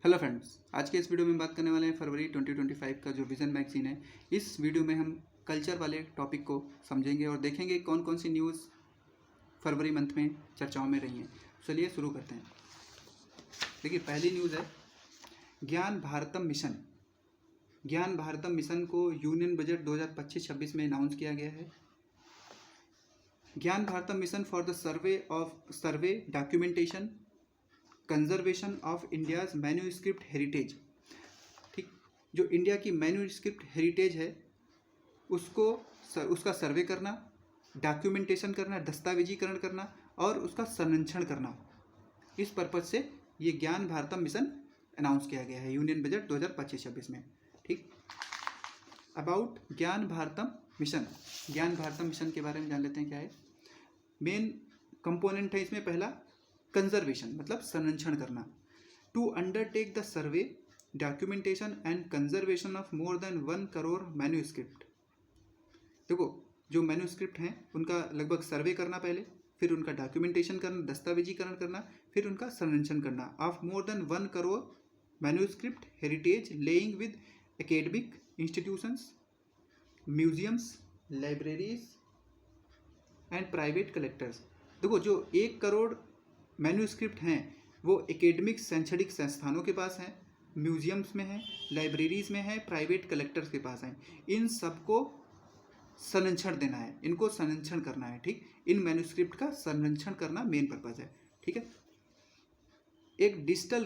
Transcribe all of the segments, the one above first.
Hello friends, आज के इस वीडियो में बात करने वाले हैं फरवरी 2025 का जो विजन मैगजीन है। इस वीडियो में हम कल्चर वाले टॉपिक को समझेंगे और देखेंगे कौन कौन सी न्यूज़ फरवरी मंथ में चर्चाओं में रही हैं। चलिए शुरू करते हैं। देखिए, पहली न्यूज़ है ज्ञान भारतम मिशन। ज्ञान भारतम मिशन को यूनियन बजट 2025-26 में अनाउंस किया गया है। ज्ञान Bharatam mission for the survey documentation conservation of India's manuscript heritage. ठीक, जो इंडिया की मैन्यूस्क्रिप्ट हेरिटेज है उसका सर्वे करना, डॉक्यूमेंटेशन करना, दस्तावेजीकरण करना और उसका संरक्षण करना, इस पर्पज से ये ज्ञान भारतम मिशन अनाउंस किया गया है यूनियन बजट 2025-26 में। ठीक, अबाउट ज्ञान भारतम मिशन। ज्ञान भारतम मिशन के बारे में जान लेते हैं क्या है। मेन कंपोनेंट है इसमें पहला कंजर्वेशन, मतलब संरक्षण करना। To undertake the survey documentation and conservation of more than 1 crore manuscript. देखो, जो मैन्यूस्क्रिप्ट हैं उनका लगभग सर्वे करना पहले, फिर उनका डॉक्यूमेंटेशन करना, दस्तावेजीकरण करना, फिर उनका संरक्षण करना of more than 1 crore manuscript heritage lying with academic institutions, museums, libraries and private collectors. देखो, जो 1 करोड़ मैन्यूस्क्रिप्ट हैं वो एकेडमिक शैक्षणिक संस्थानों के पास हैं, म्यूजियम्स में हैं, लाइब्रेरीज में हैं, प्राइवेट कलेक्टर्स के पास हैं। इन सबको संरक्षण देना है, इनको संरक्षण करना है। ठीक, इन मैन्यूस्क्रिप्ट का संरक्षण करना मेन पर्पज है। ठीक है, एक डिजिटल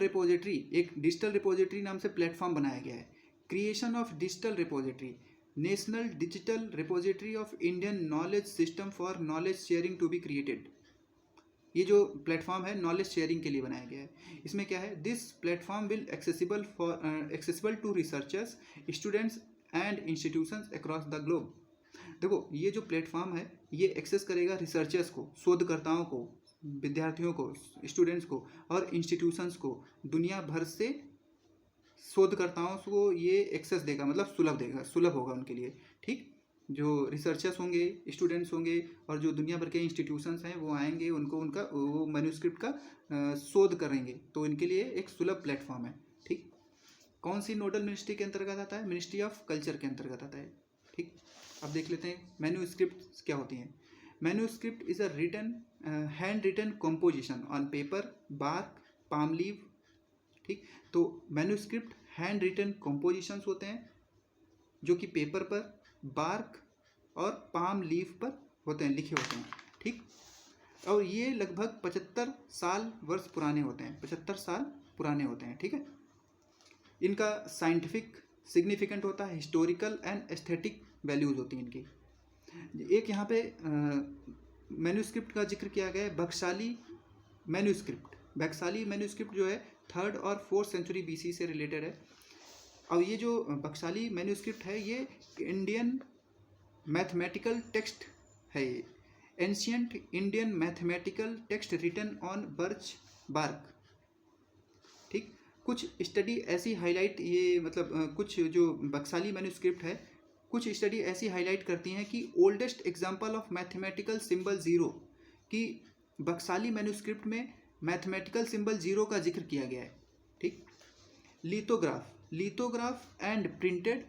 रिपोजिटरी नाम से प्लेटफॉर्म बनाया गया है। Creation of digital repository, national digital repository of Indian knowledge system for knowledge sharing to be created. ये जो प्लेटफॉर्म है नॉलेज शेयरिंग के लिए बनाया गया है। इसमें क्या है, this platform will accessible to researchers, students and institutions across the globe. देखो, ये जो प्लेटफॉर्म है ये एक्सेस करेगा रिसर्चर्स को, शोधकर्ताओं को, विद्यार्थियों को, स्टूडेंट्स को और इंस्टीट्यूशंस को। दुनिया भर से शोधकर्ताओं को ये एक्सेस देगा, मतलब सुलभ होगा उनके लिए। ठीक, जो रिसर्चर्स होंगे, स्टूडेंट्स होंगे और जो दुनिया भर के इंस्टीट्यूशंस हैं वो आएंगे, वो मैन्यूस्क्रिप्ट का शोध करेंगे, तो इनके लिए एक सुलभ प्लेटफॉर्म है। ठीक, कौन सी नोडल मिनिस्ट्री के अंतर्गत आता है? मिनिस्ट्री ऑफ कल्चर के अंतर्गत आता है। ठीक, अब देख लेते हैं मैन्यूस्क्रिप्ट क्या होती हैं। Manuscript is a handwritten composition on paper, bark, palm leave. ठीक, तो मैन्यूस्क्रिप्ट हैंड रिटन कॉम्पोजिशंस होते हैं जो कि पेपर पर, बार्क और पाम लीफ पर होते हैं, लिखे होते हैं। ठीक, और ये लगभग 75 वर्ष पुराने होते हैं, 75 साल पुराने होते हैं। ठीक है, इनका साइंटिफिक सिग्निफिकेंट होता है, हिस्टोरिकल एंड एस्थेटिक वैल्यूज होती हैं इनकी। एक यहाँ पे मैन्यूस्क्रिप्ट का जिक्र किया गया है, बक्साली मैन्यूस्क्रिप्ट। बक्साली मैन्यूस्क्रिप्ट जो है 3rd और 4th सेंचुरी BC से रिलेटेड है। और ये जो बक्साली मैन्यूस्क्रिप्ट है ये इंडियन मैथमेटिकल टेक्स्ट है, ये ancient Indian mathematical text written on birch bark. ठीक, कुछ स्टडी ऐसी हाईलाइट, ये मतलब कुछ जो बक्साली मैन्यूस्क्रिप्ट है, कुछ स्टडी ऐसी हाईलाइट करती हैं कि oldest example of mathematical symbol 0, कि बक्साली मैन्यूस्क्रिप्ट में मैथमेटिकल सिंबल 0 का जिक्र किया गया है। ठीक, lithograph and printed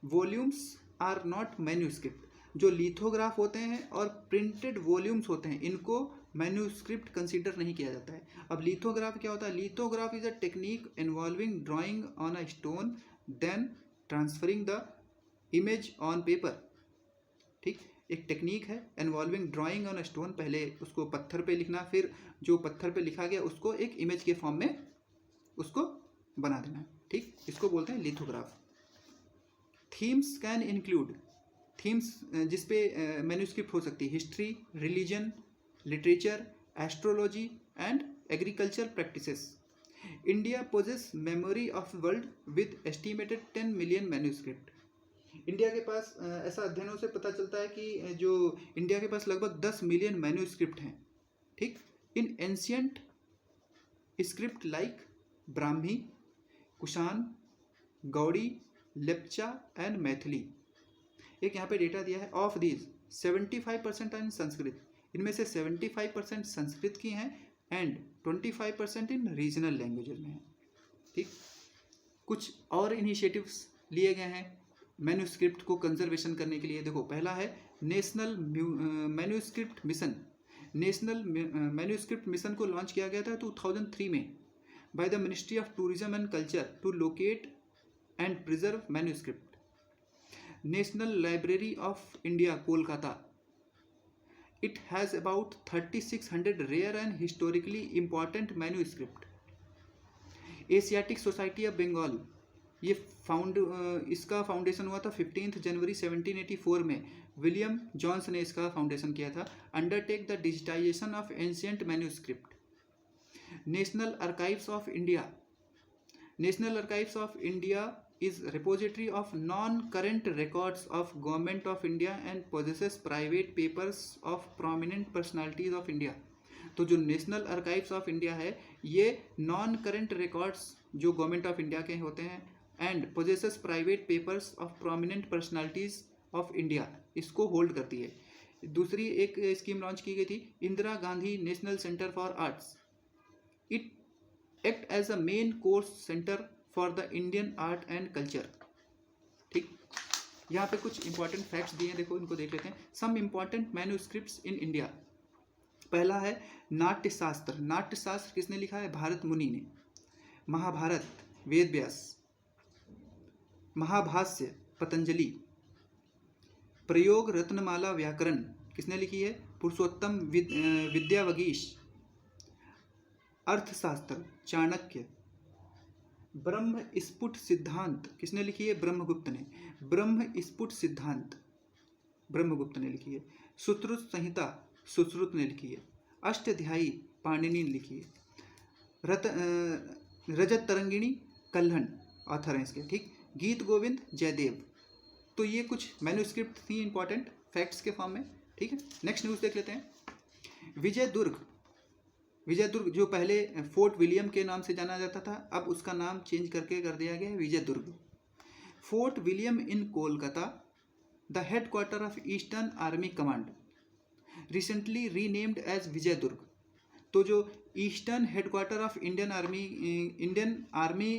volumes are not manuscript. जो लिथोग्राफ होते हैं और प्रिंटेड वॉल्यूम्स होते हैं इनको मैन्यूस्क्रिप्ट कंसीडर नहीं किया जाता है। अब लिथोग्राफ क्या होता है? Lithograph is a technique involving drawing on a stone then transferring the image on paper. ठीक, एक टेक्निक है involving drawing on a stone, पहले उसको पत्थर पे लिखना, फिर जो पत्थर पे लिखा गया उसको एक इमेज के फॉर्म में उसको बना देना। ठीक, इसको बोलते हैं lithograph. Themes can include, themes जिसपे मैन्यूस्क्रिप्ट हो सकती है, history, religion, literature, astrology and agriculture practices. India possess memory of world with estimated 10 million manuscript. India के पास ऐसा अध्ययनों से पता चलता है कि जो इंडिया के पास लगभग 10 मिलियन मैन्यूस्क्रिप्ट हैं। ठीक, in ancient script like Brahmi, Kushan, Gaudi, Lepcha and Maithili. एक यहाँ पे डेटा दिया है, ऑफ दीज 75% इन संस्कृत। इनमें से 75% संस्कृत की हैं एंड 25% इन रीजनल लैंग्वेजेस में है। ठीक, कुछ और इनिशिएटिव्स लिए गए हैं मैन्यूस्क्रिप्ट को कंजर्वेशन करने के लिए। देखो, पहला है national manuscript mission. National manuscript mission को लॉन्च किया गया था 2003 में by the ministry of tourism and culture to locate and preserve manuscript. National library of India Kolkata, it has about 3600 rare and historically important manuscript। Asiatic society of Bengal, ये इसका foundation हुआ था 15 जनवरी 1784 में। विलियम जॉन्स ने इसका फाउंडेशन किया था। Undertake the digitisation of ancient manuscript. National archives of India, national archives of India is repository of non-current records of Government of India and possesses private papers of prominent personalities of India। तो जो national archives of India है ये non current records जो government of India के होते हैं and possesses private papers of prominent personalities of India, इसको hold करती है। दूसरी एक स्कीम लॉन्च की गई थी, Indira Gandhi national centre for arts. It act as a main course centre for the Indian art and culture. ठीक, यहाँ पे कुछ इंपॉर्टेंट फैक्ट्स दिए हैं, देखो इनको देख लेते हैं। Some important manuscripts in India. पहला है नाट्य शास्त्र। नाट्य शास्त्र किसने लिखा है? भारत मुनि ने। महाभारत वेद व्यास। महाभाष्य पतंजलि। प्रयोग रत्नमाला व्याकरण किसने लिखी है? पुरुषोत्तम विद्यावगीश। अर्थशास्त्र चाणक्य। ब्रह्म स्फुट सिद्धांत किसने लिखी है? ब्रह्मगुप्त ने। ब्रह्म स्फुट सिद्धांत ब्रह्मगुप्त ने लिखी है। सुश्रुत संहिता सुश्रुत ने लिखी है। अष्टाध्यायी पाणिनि ने लिखी है। रजत तरंगिणी कल्हण ऑथर हैं इसके। ठीक, गीत गोविंद जयदेव। तो ये कुछ मैन्यूस्क्रिप्ट थी इंपॉर्टेंट फैक्ट्स के फॉर्म में। ठीक है, नेक्स्ट न्यूज़ देख लेते हैं। विजयदुर्ग। विजयदुर्ग जो पहले फोर्ट विलियम के नाम से जाना जाता था, अब उसका नाम चेंज करके कर दिया गया है Vijaydurg. Fort William in Kolkata, the headquarter of eastern army command, recently renamed as Vijaydurg. तो जो eastern headquarter of Indian army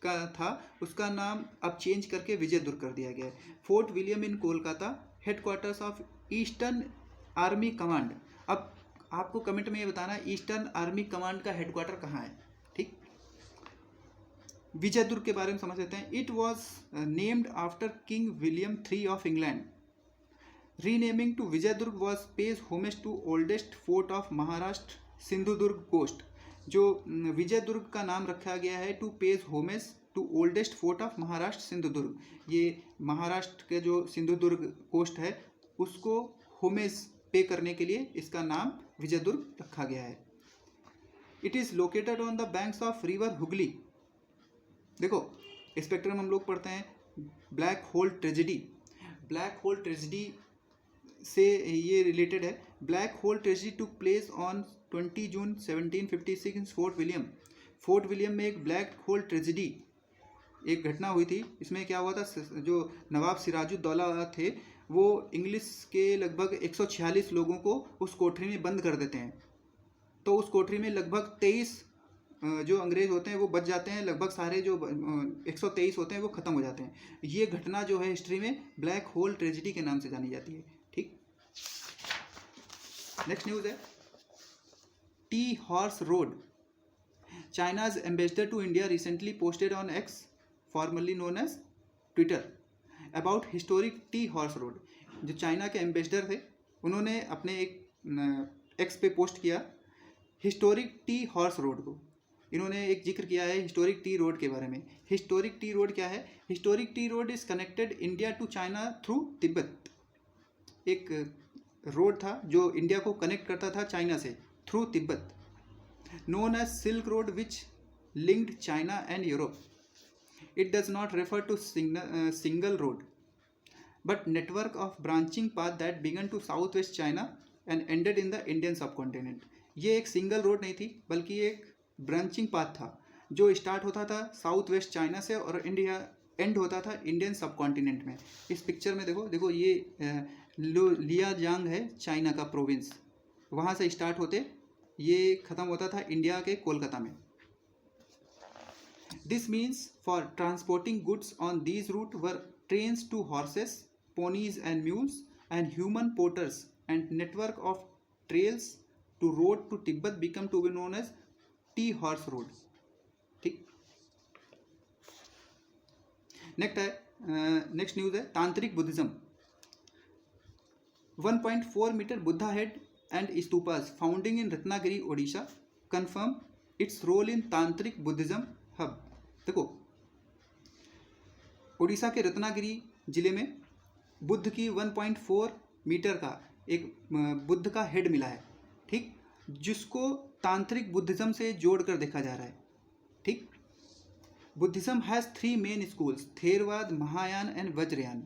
का था उसका नाम अब चेंज करके विजयदुर्ग कर दिया गया है। Fort William in Kolkata, headquarters of eastern army command. अब आपको कमेंट में ये बताना है ईस्टर्न आर्मी कमांड का हेडक्वार्टर कहाँ है। ठीक, विजयदुर्ग के बारे में समझ लेते हैं। It was named after king William III of England. Renaming to Vijaydurg was pay homage to oldest fort of Maharashtra Sindhudurg coast. जो विजयदुर्ग का नाम रखा गया है to pay homage to oldest fort of Maharashtra Sindhudurg. ये महाराष्ट्र के जो सिंधुदुर्ग कोस्ट है उसको होमेज पे करने के लिए इसका नाम विजयदुर्ग रखा गया है। It is located on the banks of river Hooghly. देखो स्पेक्ट्रम हम लोग पढ़ते हैं black hole tragedy. Black hole tragedy से ये रिलेटेड है। Black hole tragedy took place on 20 June 1756 in fort William. Fort William में एक ब्लैक होल ट्रेजेडी एक घटना हुई थी। इसमें क्या हुआ था, जो नवाब सिराजुद्दौला थे वो इंग्लिश के लगभग 146 लोगों को उस कोठरी में बंद कर देते हैं। तो उस कोठरी में लगभग 23 जो अंग्रेज होते हैं वो बच जाते हैं। लगभग सारे जो 123 होते हैं वो ख़त्म हो जाते हैं। ये घटना जो है हिस्ट्री में ब्लैक होल ट्रेजेडी के नाम से जानी जाती है। ठीक, नेक्स्ट न्यूज़ है tea horse road. China's ambassador to India recently posted on X, formerly known as Twitter, about historic tea horse road. जो चाइना के एम्बेसडर थे उन्होंने अपने एक एक्स पे पोस्ट किया हिस्टोरिक टी हॉर्स रोड को। इन्होंने एक जिक्र किया है हिस्टोरिक टी रोड के बारे में। हिस्टोरिक टी रोड क्या है? Historic tea road is connected India to China through Tibet. एक रोड था जो इंडिया को कनेक्ट करता था चाइना से through Tibet, known as silk road which linked China and Europe. It does not refer to single road, but network of branching path that began to southwest China and ended in the Indian subcontinent। ये एक single road नहीं थी बल्कि एक branching path था जो start होता था साउथ वेस्ट चाइना से और इंडिया एंड होता था इंडियन सबकॉन्टिनेंट में। इस पिक्चर में देखो ये लियाजांग है चाइना का प्रोविंस, वहाँ से स्टार्ट होते ये ख़त्म होता था इंडिया के कोलकाता में। This means for transporting goods on these routes were trains to horses, ponies and mules, and human porters, and network of trails to road to Tibet become to be known as tea horse road. ठीक, next news है tantric Buddhism. 1.4 metre Buddha head and stupas founding in Ratnagiri Odisha confirm its role in tantric Buddhism hub. देखो, ओडिशा के रत्नागिरी जिले में बुद्ध की 1.4 metre का एक बुद्ध का हेड मिला है, ठीक, जिसको तांत्रिक बुद्धिज्म से जोड़कर देखा जा रहा है। ठीक, Buddhism has 3 main schools, Theravada, Mahayana and Vajrayana.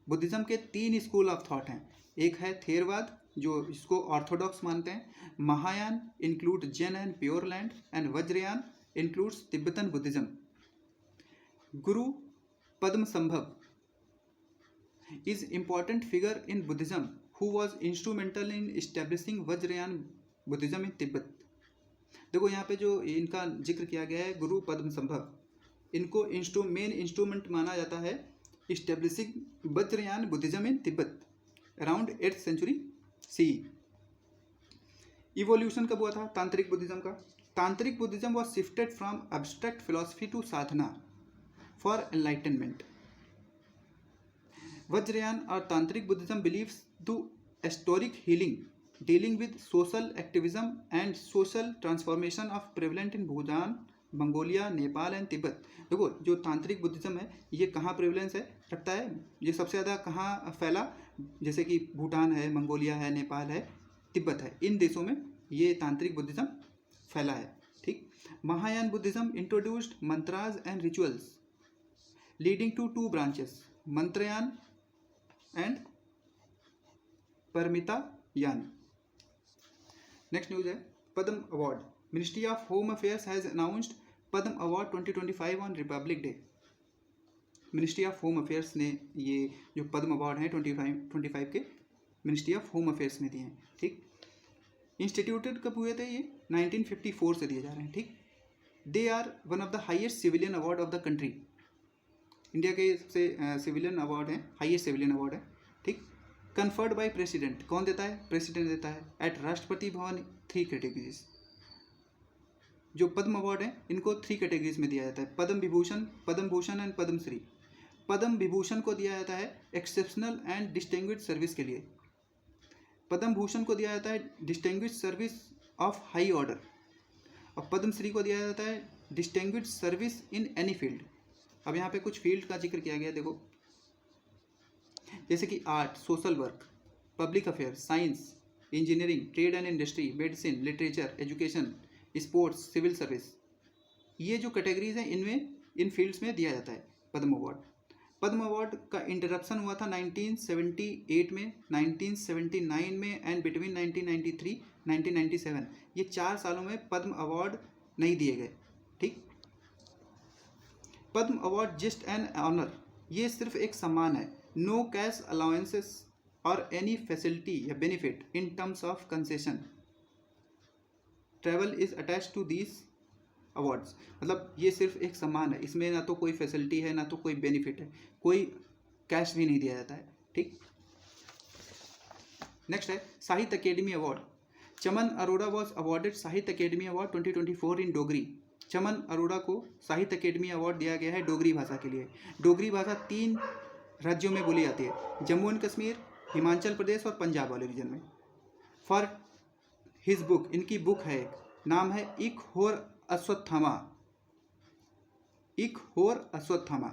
Buddhism के 3 स्कूल ऑफ थॉट हैं। एक है थेरवाद, जो इसको ऑर्थोडॉक्स मानते हैं। Mahayana include Jain and pure land, and Vajrayana includes Tibetan Buddhism. Guru Padmasambhava is important figure in Buddhism who was instrumental in establishing Vajrayana Buddhism in Tibet। देखो यहाँ पे जो इनका जिक्र किया गया है गुरु पद्मसंभव, इनको मेन इंस्ट्रूमेंट माना जाता है establishing Vajrayana Buddhism in Tibet around 8th century CE। Evolution कब हुआ था तांत्रिक बुद्धिज्म का? Tantric Buddhism was shifted from abstract philosophy to sadhana for enlightenment. Vajrayana or Tantric Buddhism believes the historic healing, dealing with social activism and social transformation of prevalent in Bhutan, Mongolia, Nepal and Tibet. देखो, जो तांत्रिक Buddhism है ये कहाँ prevalence है रखता है, ये सबसे ज़्यादा कहाँ फैला, जैसे कि भूटान है, मंगोलिया है, नेपाल है, तिब्बत है, इन देशों में ये तांत्रिक बुद्धिज्म फैला है। ठीक, Mahayana Buddhism introduced mantras and rituals leading to 2 branches, Mantrayana and Paramitayana. Next news है Padma award. Ministry of home affairs has announced Padma award 2025 on republic day. Ministry of home affairs ने ये जो पद्म अवार्ड हैं 25 के मिनिस्ट्री ऑफ होम अफेयर्स ने दिए हैं। ठीक, इंस्टीट्यूटेड कब हुए थे ये? 1954 से दिए जा रहे हैं। ठीक, they are one of the highest civilian award of the country. India के से सिविलियन अवार्ड है, हाईएस्ट सिविलियन अवार्ड है। ठीक, कन्फर्ड बाय प्रेसिडेंट। कौन देता है? प्रेसिडेंट देता है। Eight Rashtrapati Bhavan 3 categories. जो पद्म अवार्ड है इनको 3 कैटेगरीज में दिया जाता है, पद्म विभूषण, पद्म भूषण एंड पद्मश्री। पद्म विभूषण को दिया जाता है एक्सेप्शनल एंड डिस्टिंग्विश्ड सर्विस के लिए। पद्म भूषण को दिया जाता है distinguished service of high order, और पद्मश्री को दिया जाता है distinguished service in any field. अब यहाँ पे कुछ फील्ड का जिक्र किया गया, देखो, जैसे कि art, social work, public affair, science, engineering, trade and industry, medicine, literature, education, sports, civil service. ये जो कैटेगरीज हैं इनमें इन फील्ड्स में दिया जाता है पद्म अवार्ड। पद्म अवार्ड का इंटरप्शन हुआ था 1978 में, 1979 में एंड बिटवीन 1993 1997। ये 4 सालों में पद्म अवार्ड नहीं दिए गए। ठीक, Padma award just an honour, ये सिर्फ एक सम्मान है। No cash allowances or any facility या benefit in terms of concession travel is attach to these awards. मतलब ये सिर्फ एक सम्मान है, इसमें ना तो कोई फैसिलिटी है ना तो कोई बेनिफिट है, कोई कैश भी नहीं दिया जाता है। ठीक, नेक्स्ट है साहित्य academy award. Chaman Arora was awarded साहित्य अकेडमी अवार्ड 2024 इन डोगरी। चमन अरोड़ा को साहित्य अकेडमी अवार्ड दिया गया है डोगरी भाषा के लिए। डोगरी भाषा 3 राज्यों में बोली जाती है, जम्मू एंड कश्मीर, हिमाचल प्रदेश और पंजाब वाले रीजन में। फॉर हिज बुक, इनकी बुक है एक, नाम है इक होर अश्वत्थामा। इक होर अश्वत्थामा,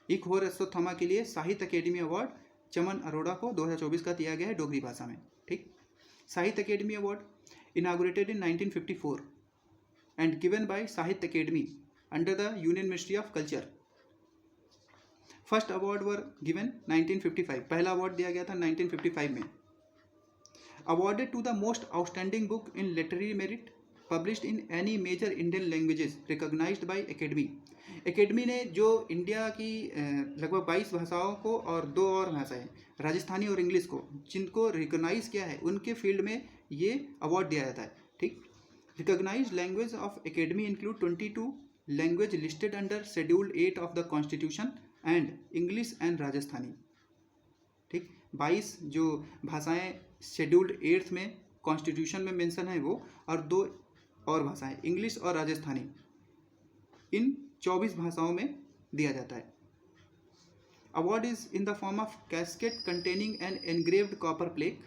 इक होर अश्वत्थामा के लिए साहित्य अकेडमी अवार्ड चमन अरोड़ा को 2024 का दिया गया है डोगरी भाषा में। ठीक, साहित्य academy award inaugurated in 1954 and given by Sahitya Academy under the Union Ministry of Culture। First award were given 1955, पहला अवार्ड दिया गया था 1955 में। Awarded to the most outstanding book in literary merit published in any major Indian languages recognised by academy. Academy ने जो India की लगभग 22 भाषाओं को और 2 और भाषाएं, राजस्थानी और इंग्लिश को, जिनको रिकॉग्नाइज किया है उनके फील्ड में ये अवार्ड दिया जाता है। ठीक, recognised language of academy include 22 language listed under scheduled 8 of the constitution and English and Rajasthani. ठीक, 22 जो भाषाएं शेड्यूल्ड 8 में कॉन्स्टिट्यूशन में मेंशन है वो, और 2 और भाषाएं इंग्लिश और राजस्थानी, इन 24 भाषाओं में दिया जाता है। Award is in the form of casket containing N engraved copper plate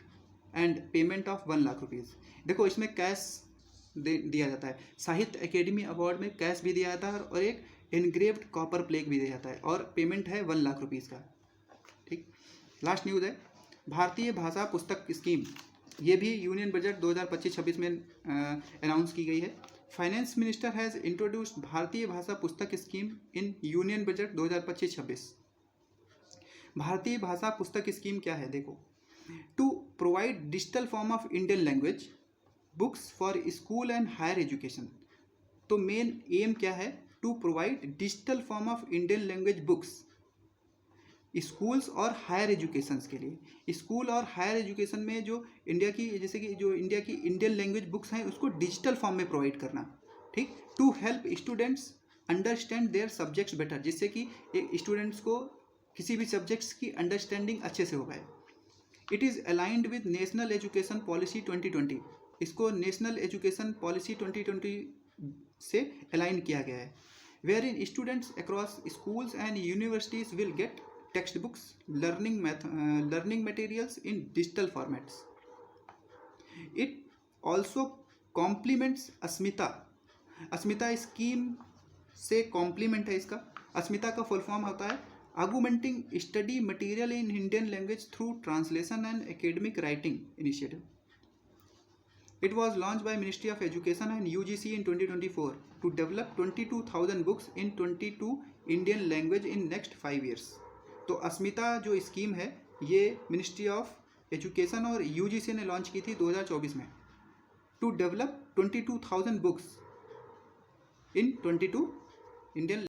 and payment of 1 lakh rupees. देखो इसमें कैश दिया जाता है, साहित्य अकेडमी अवार्ड में कैश भी दिया जाता है और एक एनग्रेव्ड कॉपर प्लेट भी दिया जाता है, और पेमेंट है 1 लाख रुपीज़ का। ठीक, लास्ट न्यूज़ है भारतीय भाषा पुस्तक स्कीम, ये भी यूनियन बजट 2025-26 में अनाउंस की गई है। फाइनेंस मिनिस्टर हैज़ इंट्रोड्यूस्ड भारतीय भाषा पुस्तक स्कीम इन यूनियन बजट 2025-26। भारतीय भाषा पुस्तक स्कीम क्या है देखो, to provide digital form of Indian language books for school and higher education. तो मेन एम क्या है, to provide digital form of Indian language books schools और हायर एजुकेशंस के लिए। स्कूल और हायर एजुकेशन में जो इंडिया की, जैसे कि जो इंडिया की इंडियन लैंग्वेज बुक्स हैं उसको डिजिटल फॉर्म में प्रोवाइड करना। ठीक, to help students understand their subjects better, जिससे कि स्टूडेंट्स को किसी भी सब्जेक्ट्स की अंडरस्टैंडिंग अच्छे से हो पाए। It is aligned with national education policy 2020, इसको नेशनल एजुकेशन पॉलिसी 2020 से अलाइन किया गया है। Wherein students across schools and universities will get textbooks, learning materials in digital formats. It also complements Asmita. Asmita scheme से complement है इसका। अस्मिता का full form होता है Augmenting Study Material in Indian Language through Translation and Academic Writing Initiative. It was launched by Ministry of Education and UGC in 2024 to develop 22,000 books in 22 Indian language in next 5 years. तो अस्मिता जो scheme है ये ministry of education और UGC ने launch की थी 2024 में, to develop 22,000 books in 22 Indian